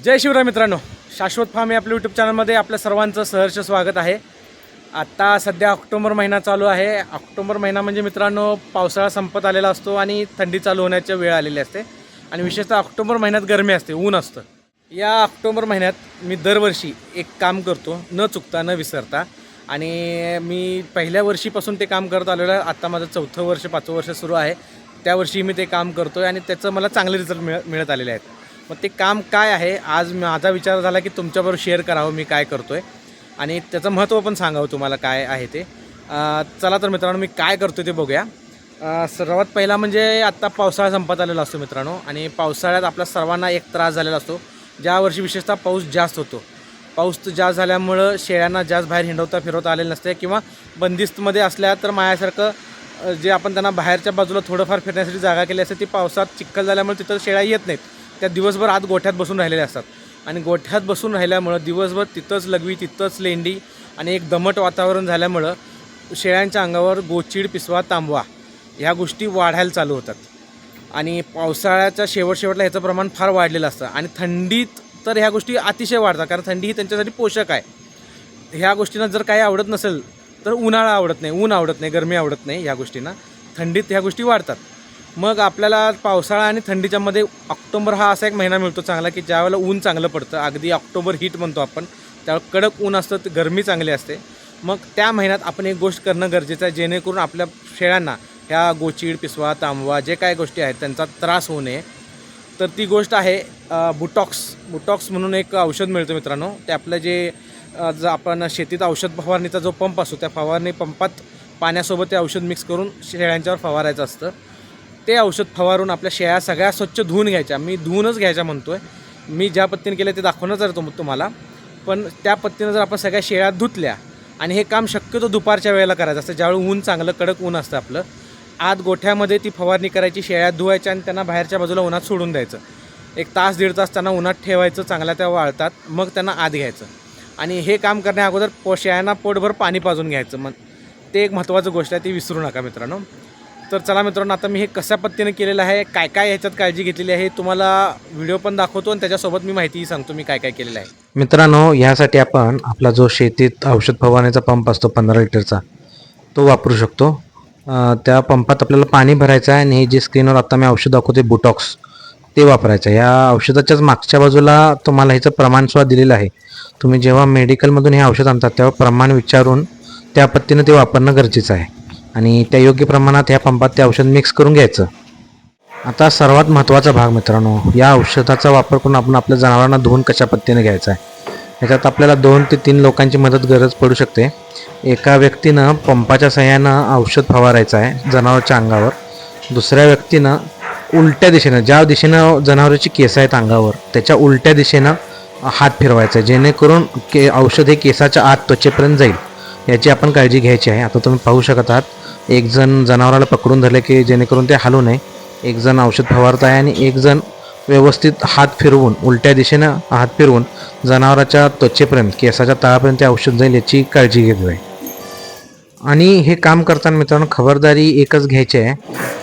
जय शिवराय मित्रांनो, शाश्वत फार्म या आपल्या यूट्यूब चॅनलमध्ये आपल्या सर्वांचं सहर्ष स्वागत आहे। आता सध्या ऑक्टोबर महिना चालू आहे। ऑक्टोबर महिना म्हणजे मित्रांनो पावसाळा संपत आलेला असतो आणि थंडी चालू होण्याची वेळ आलेली असते आणि विशेषतः ऑक्टोबर महिन्यात गरमी असते, ऊन असतं। या ऑक्टोबर महिन्यात मी दरवर्षी एक काम करतो, न चुकता न विसरता, आणि मी पहिल्या वर्षीपासून ते काम करत आलेलो आहे। आता माझं 4थं वर्ष 5वं वर्ष सुरू आहे। त्या वर्षी मी ते काम करतोय आणि त्याचं मला चांगले रिझल्ट मिळत आलेले आहेत। मग ते काम काय आहे, आज माझा विचार झाला की तुमच्याबरोबर शेअर करावं मी काय करतोय आणि त्याचं महत्त्व पण सांगावं तुम्हाला काय आहे ते। चला तर मित्रांनो, मी काय करतोय ते बघूया। सर्वात पहिला म्हणजे आत्ता पावसाळा संपत आलेला असतो मित्रांनो, आणि पावसाळ्यात आपल्या सर्वांना एक त्रास झालेला असतो। ज्या वर्षी विशेषतः पाऊस जास्त होतो, पाऊस जास्त झाल्यामुळं शेळ्यांना जास्त बाहेर हिंडवता फिरवता आलेलं नसते, किंवा बंदिस्तमध्ये असल्या तर माझ्यासारखं जे आपण त्यांना बाहेरच्या बाजूला थोडंफार फिरण्यासाठी जागा केली असते, ती पावसात चिखल झाल्यामुळे तिथं शेळ्या येत नाहीत। त्या दिवसभर आत गोठ्यात बसून राहिलेल्या असतात आणि गोठ्यात बसून राहिल्यामुळं दिवसभर तिथंच लघवी, तिथंच लेंडी आणि एक दमट वातावरण झाल्यामुळं शेळ्यांच्या अंगावर गोचीड, पिसवा, तांबवा ह्या गोष्टी वाढायला चालू होतात। आणि पावसाळ्याच्या शेवटला ह्याचं प्रमाण फार वाढलेलं असतं आणि थंडीत तर ह्या गोष्टी अतिशय वाढतात, कारण थंडी ही त्यांच्यासाठी पोषक आहे। ह्या गोष्टींना जर काही आवडत नसेल तर उन्हाळा आवडत नाही, ऊन आवडत नाही, गरमी आवडत नाही, ह्या गोष्टींना थंडीत ह्या गोष्टी वाढतात। मग आपल्याला पावसाळा आणि थंडीच्या मध्ये ऑक्टोबर हा असा एक महिना मिळतो चांगला की ज्यावेळेला ऊन चांगलं पडतं, अगदी ऑक्टोबर हीट म्हणतो आपण, त्यावेळेला कडक ऊन असतं, गरमी चांगली असते। मग त्या महिन्यात आपण एक गोष्ट करणं गरजेचं आहे, जेणेकरून आपल्या शेळ्यांना ह्या गोचीड, पिसवा, तांबवा जे काय गोष्टी आहेत त्यांचा त्रास होऊ नये। तर ती गोष्ट आहे बुटॉक्स म्हणून एक औषध मिळतं मित्रांनो। ते आपलं जे आपण शेतीत औषध फवारणीचा जो पंप असतो, त्या फवारणी पंपात पाण्यासोबत ते औषध मिक्स करून शेळ्यांच्यावर फवारायचं असतं। ते औषध फवारून आपल्या शेळ्या सगळ्या स्वच्छ धुवून घ्यायच्या। मी धुवूनच घ्यायच्या म्हणतोय, मी ज्या पद्धतीने केलं ते दाखवणं जर तुम्हाला, पण त्या पद्धतीनं जर आपण सगळ्या शेळ्या धुतल्या, आणि हे काम शक्यतो दुपारच्या वेळेला करायचं असतं, ज्यावेळी ऊन चांगलं कडक ऊन असतं आपलं, आत गोठ्यामध्ये ती फवारणी करायची, शेळ्या धुवायच्या आणि त्यांना बाहेरच्या बाजूला उन्हात सोडून द्यायचं। 1 तास 1.5 तास त्यांना उन्हात ठेवायचं, चांगल्या त्या वाळतात, मग त्यांना आत घ्यायचं। आणि हे काम करण्या अगोदर शेळ्यांना पोटभर पाणी पाजून घ्यायचं। मग ते एक महत्त्वाचं गोष्ट आहे, ती विसरू नका मित्रांनो। तर चला मित्रांनो, आता मी हे कशा पद्धतीने केलेलं आहे, काय काय ह्याच्यात काळजी घेतलेली आहे, तुम्हाला व्हिडिओ पण दाखवतो आणि त्याच्यासोबत मी माहितीही सांगतो मी काय काय केलेलं आहे। मित्रांनो, ह्यासाठी आपण आपला जो शेतीत औषध फवारण्याचा पंप असतो 15 लिटरचा, तो वापरू शकतो। त्या पंपात आपल्याला पाणी भरायचं आहे आणि हे जे स्क्रीनवर आता मी औषध दाखवते बुटॉक्स, ते वापरायचं आहे। या औषधाच्याच मागच्या बाजूला तुम्हाला ह्याचं प्रमाणसुद्धा दिलेलं आहे। तुम्ही जेव्हा मेडिकलमधून हे औषध आणतात तेव्हा प्रमाण विचारून त्या पद्धतीनं ते वापरणं गरजेचं आहे आणि त्या योग्य प्रमाणात ह्या पंपात ते औषध मिक्स करून घ्यायचं। आता सर्वात महत्त्वाचा भाग मित्रांनो, या औषधाचा वापर करून आपण आपल्या जनावरांना धुवून कशा पद्धतीने घ्यायचा आहे। ह्याच्यात आपल्याला 2 ते 3 लोकांची गरज पडू शकते। एका व्यक्तीनं पंपाच्या सहाय्यानं औषध फवारायचं आहे जनावराच्या अंगावर, दुसऱ्या व्यक्तीनं उलट्या दिशेनं, ज्या दिशेनं जनावराची केस आहेत अंगावर त्याच्या उलट्या दिशेनं हात फिरवायचा आहे, जेणेकरून औषध हे केसाच्या आत त्वचेपर्यंत जाईल, याची आपण काळजी घ्यायची आहे। आता तुम्ही पाहू शकत आहात, एक जण जनावराला पकडून धरले की जेणेकरून ते हलू नये, एक जण औषध फवारत आहे आणि एक जण व्यवस्थित हात फिरवून, उलट्या दिशेनं हात फिरवून जनावराच्या त्वचेपर्यंत, केसाच्या तळापर्यंत ते औषध जाईल याची काळजी घेत आहे। आणि हे काम करताना मित्रांनो खबरदारी एकच घ्यायची आहे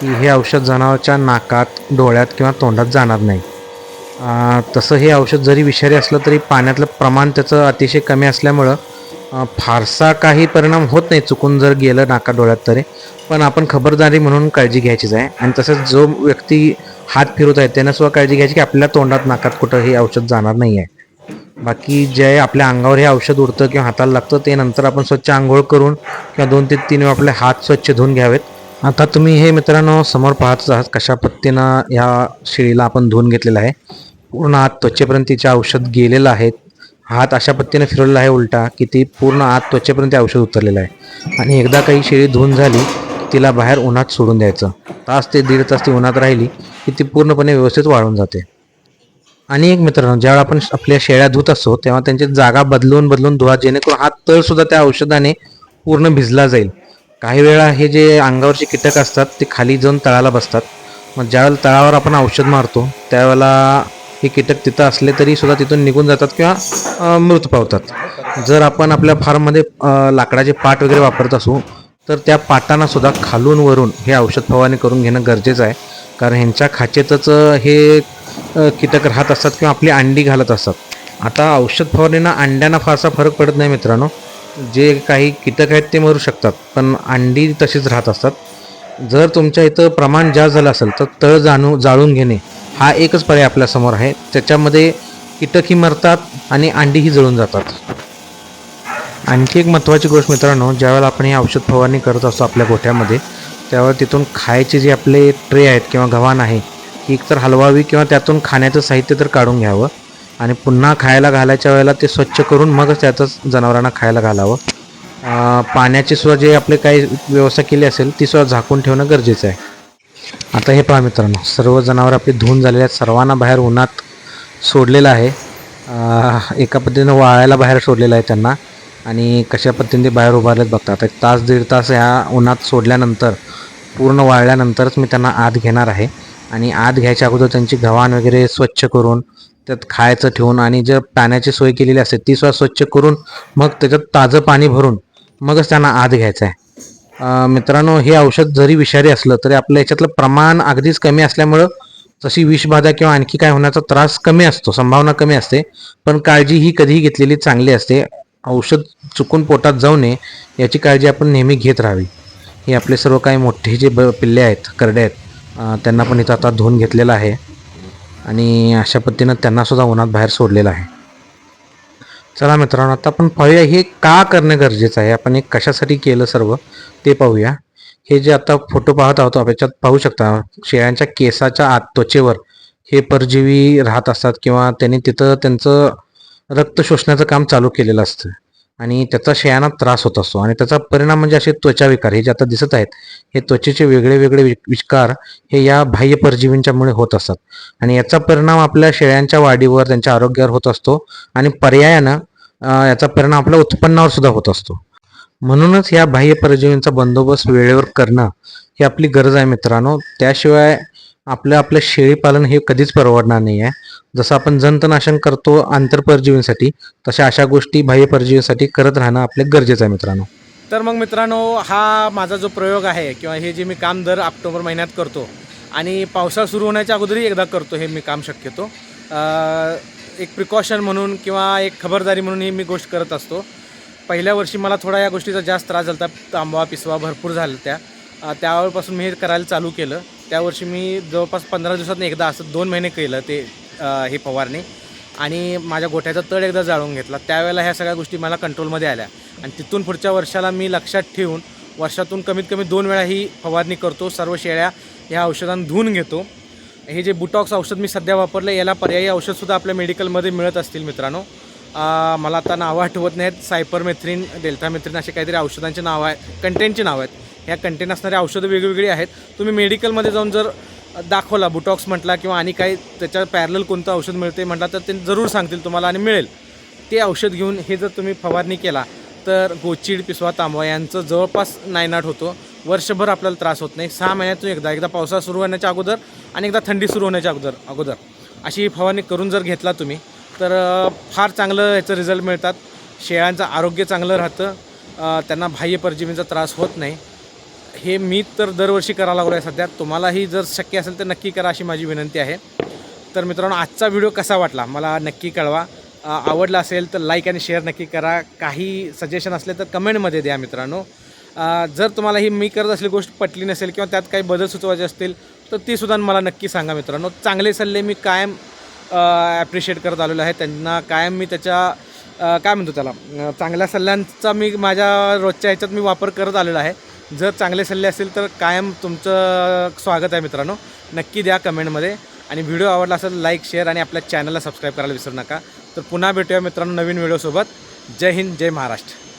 की हे औषध जनावराच्या नाकात, डोळ्यात किंवा तोंडात जाणार नाही। तसं हे औषध जरी विषारी असलं तरी पाण्यातलं प्रमाण त्याचं अतिशय कमी असल्यामुळं फारसा काही परिणाम होत नाही, चुकून जर गेलं नाका डोळ्यात तरी, पण आपण खबरदारी म्हणून काळजी घ्यायचीच आहे। आणि तसंच जो व्यक्ती हात फिरवत आहे त्यानं सुद्धा काळजी घ्यायची की आपल्या तोंडात, नाकात कुठं हे औषध जाणार नाही आहे। बाकी जे आपल्या अंगावर हे औषध उडतं किंवा हाताला लागतं ते नंतर आपण स्वच्छ आंघोळ करून किंवा 2 ते 3 वेळा आपले हात स्वच्छ धुवून घ्यावेत। आता तुम्ही हे मित्रांनो समोर पाहतच आहात कशा पद्धतीनं ह्या शेळीला आपण धुवून घेतलेलं आहे, पूर्ण आत त्वचेपर्यंत तिचे औषध गेलेलं आहे। हात अशा पद्धतीने फिरवलेला आहे उलटा की ती पूर्ण आत त्वचेपर्यंत औषध उतरलेलं आहे। आणि एकदा काही शेळी धुवून झाली तिला बाहेर उन्हात सोडून द्यायचं, 1 तास ते 1.5 तास ती उन्हात राहिली की ती पूर्णपणे व्यवस्थित वाळून जाते। आणि एक मित्रांनो, ज्यावेळेला आपण आपल्या शेळ्या धुत असतो तेव्हा त्यांची जागा बदलून धुवा, जेणेकरून हा तळ सुद्धा त्या औषधाने पूर्ण भिजला जाईल। काही वेळा हे जे अंगावरचे कीटक असतात ते खाली जाऊन तळाला बसतात, मग ज्यावेळेला तळावर आपण औषध मारतो त्यावेळेला हे कीटक तिथं असले तरी सुद्धा तिथून निघून जातात किंवा मृत्यू पावतात। जर आपण आपल्या फार्ममध्ये लाकडाचे पाट वगैरे वापरत असू तर त्या पाटांना सुद्धा खालून वरून हे औषध फवारणी करून घेणं गरजेचं आहे, कारण ह्यांच्या खाचेतच हे कीटक राहत असतात किंवा आपली अंडी घालत असतात. आता औषध फवारणीनं अंड्यांना फारसा फरक पडत नाही मित्रांनो. जे काही कीटक आहेत ते मरू शकतात, पण अंडी तशीच राहत असतात. जर तुमच्या इथं प्रमाण जास्त झालं असेल तर तळ जाळून घेणे हा एकच पर्याय आपल्यासमोर आहे. त्याच्यामध्ये कीटकही मरतात आणि अंडीही जळून जातात. आणखी एक महत्त्वाची गोष्ट मित्रांनो, ज्यावेळेला आपण ही औषध फवारणी करत असतो आपल्या गोठ्यामध्ये, त्यावेळेला तिथून खायचे जे आपले ट्रे आहेत किंवा गव्हाण आहे ही एकतर हलवावी किंवा त्यातून खाण्याचं साहित्य तर काढून घ्यावं आणि पुन्हा खायला घालायच्या वेळेला ते स्वच्छ करून मगच त्यातच जनावरांना खायला घालावं. पाण्याची सुद्धा जे आपले काही व्यवस्था केली असेल ती सुद्धा झाकून ठेवणं गरजेचं आहे. आता हे पहा मित्रांनो, सर्व जनावर आपली धुवून झालेले आहेत. सर्वांना बाहेर उन्हात सोडलेलं आहे. एका पद्धतीनं वाळायला बाहेर सोडलेलं आहे त्यांना आणि कशा पद्धतीने ते बाहेर उभारलेत बघतात. 1 तास 1.5 तास ह्या उन्हात सोडल्यानंतर पूर्ण वाळल्यानंतरच मी त्यांना आत घेणार आहे आणि आत घ्यायच्या अगोदर त्यांची गव्हाण वगैरे स्वच्छ करून त्यात खायचं ठेवून आणि जर पाण्याची सोय केलेली असते ती सुद्धा स्वच्छ करून मग त्याच्यात ताजं पाणी भरून मगच त्यांना आत घ्यायचं आहे. मित्रांनो, हे औषध जरी विषारी असलं तरी आपल्या याच्यातलं प्रमाण अगदीच कमी असल्यामुळं जशी विषबाधा किंवा आणखी काय होण्याचा त्रास कमी असतो, संभावना कमी असते, पण काळजी ही कधीही घेतलेली चांगली असते. औषध चुकून पोटात जाऊ नये याची काळजी आपण नेहमी घेत राहावी. हे आपले सर्व काही मोठे जे पिल्ले आहेत, करडे आहेत, त्यांना पण इथं आता धुवून घेतलेलं आहे आणि अशा पद्धतीनं त्यांनासुद्धा उन्हात बाहेर सोडलेलं आहे. चला मित्रांनो, आता आपण पाहूया हे का करणं गरजेचं आहे, आपण हे कशासाठी केलं सर्व ते पाहूया. हे जे आता फोटो पाहत आहोत आपण याच्यात पाहू शकता शेळ्यांच्या केसाच्या आत त्वचेवर हे परजीवी राहत असतात किंवा त्यांनी तिथं त्यांचं रक्त शोषण्याचं काम चालू केलेलं असतं आणि त्याचा शेळ्यांना त्रास होत असतो आणि त्याचा परिणाम म्हणजे असे त्वचा विकार हे जे आता दिसत आहेत हे त्वचेचे वेगळे वेगळे विकार हे या बाह्य परजीवींच्यामुळे होत असतात आणि याचा परिणाम आपल्या शेळ्यांच्या वाढीवर त्यांच्या आरोग्यावर होत असतो आणि पर्यायानं याचा परिणाम आपल्या उत्पन्नावर सुद्धा होत असतो. म्हणूनच या बाह्य परजीवींचा बंदोबस्त वेळेवर करणं ही आपली गरज आहे मित्रांनो. त्याशिवाय आपलं शेळीपालन हे कधीच परवडणार नाही आहे. जसं आपण जंतनाशक करतो आंतरपरजीवींसाठी तशा अशा गोष्टी बाह्य परजीवींसाठी करत राहणं आपले गरजेचं आहे मित्रांनो. तर मग मित्रांनो, हा माझा जो प्रयोग आहे किंवा हे जे मी काम दर ऑक्टोबर महिन्यात करतो आणि पावसाळा सुरू होण्याच्या अगोदरही एकदा करतो हे मी काम शक्यतो एक प्रिकॉशन म्हणून किंवा एक खबरदारी म्हणून ही मी गोष्ट करत असतो. पहिल्या वर्षी मला थोडा या गोष्टीचा जास्त त्रास झाला होता, तांबवा पिसवा भरपूर झाला त्यावेळपासून मी हे करायला चालू केलं. त्या वर्षी मी जवळपास 15 दिवसात एकदा असं 2 महिने केलं ते हे फवारणी आणि माझ्या गोठ्याचा तळ एकदा जाळून घेतला. त्यावेळेला ह्या सगळ्या गोष्टी मला कंट्रोलमध्ये आल्या आणि तिथून पुढच्या वर्षाला मी लक्षात ठेवून वर्षातून कमीत कमी 2 वेळा ही फवारणी करतो. सर्व शेळ्या ह्या औषधांना धुवून घेतो. हे जे बुटॉक्स औषध मी सध्या वापरलं याला पर्यायी औषधसुद्धा आपल्या मेडिकलमध्ये मिळत असतील मित्रांनो. मला आता नावं आठवत नाहीत. सायपरमेथ्रिन, डेल्टामेथ्रिन असे काहीतरी औषधांचे नावं आहेत, कंटेनचे नावं आहेत. ह्या कंटेन असणारे औषधं वेगवेगळी आहेत. तुम्ही मेडिकलमध्ये जाऊन जर दाखवला बुटॉक्स म्हटला किंवा आणि काही त्याच्या पॅरलल कोणतं औषध मिळते म्हटलं तर ते जरूर सांगतील तुम्हाला आणि मिळेल. ते औषध घेऊन हे जर तुम्ही फवारणी केला तर गोचीड, पिसवा, तांबवा यांचं जवळपास नायनाट होतो. वर्षभर आपल्याला त्रास होत नाही. 6 महिन्यातून एकदा पावसाळा सुरू होण्याच्या अगोदर आणि एकदा थंडी सुरू होण्याच्या अगोदर अशी फवारणी करून जर घेतला तुम्ही तर फार चांगलं याचं रिझल्ट मिळतात. शेळ्यांचं आरोग्य चांगलं राहतं, त्यांना बाह्य परजीवींचा त्रास होत नाही. हे मी तर दरवर्षी करायला लागलो आहे सध्या. तुम्हालाही जर शक्य असेल तर नक्की करा अशी माझी विनंती आहे. तर मित्रांनो, आजचा व्हिडिओ कसा वाटला मला नक्की कळवा. आवडला असेल तर लाईक आणि शेअर नक्की करा. काही सजेशन असले तर कमेंटमध्ये द्या मित्रांनो. जर तुम्हाला ही मी करत असलेली गोष्ट पटली नसेल किंवा त्यात काही बदल सुचवायचे असतील तर तीसुद्धा मला नक्की सांगा मित्रांनो. चांगले सल्ले मी कायम ॲप्रिशिएट करत आलेलो आहे. त्यांना कायम मी त्याच्या काय म्हणतो त्याला चांगल्या सल्ल्यांचा मी माझ्या रोजच्या ह्याच्यात मी वापर करत आलेला आहे. जर चांगले सल्ले असतील तर कायम तुमचं स्वागत आहे मित्रांनो. नक्की द्या कमेंटमध्ये आणि व्हिडिओ आवडला असेल लाईक, शेअर आणि आपल्या चॅनलला सबस्क्राईब करायला विसरू नका. तर पुन्हा भेटूया मित्रांनो नवीन व्हिडिओसोबत. जय हिंद, जय महाराष्ट्र.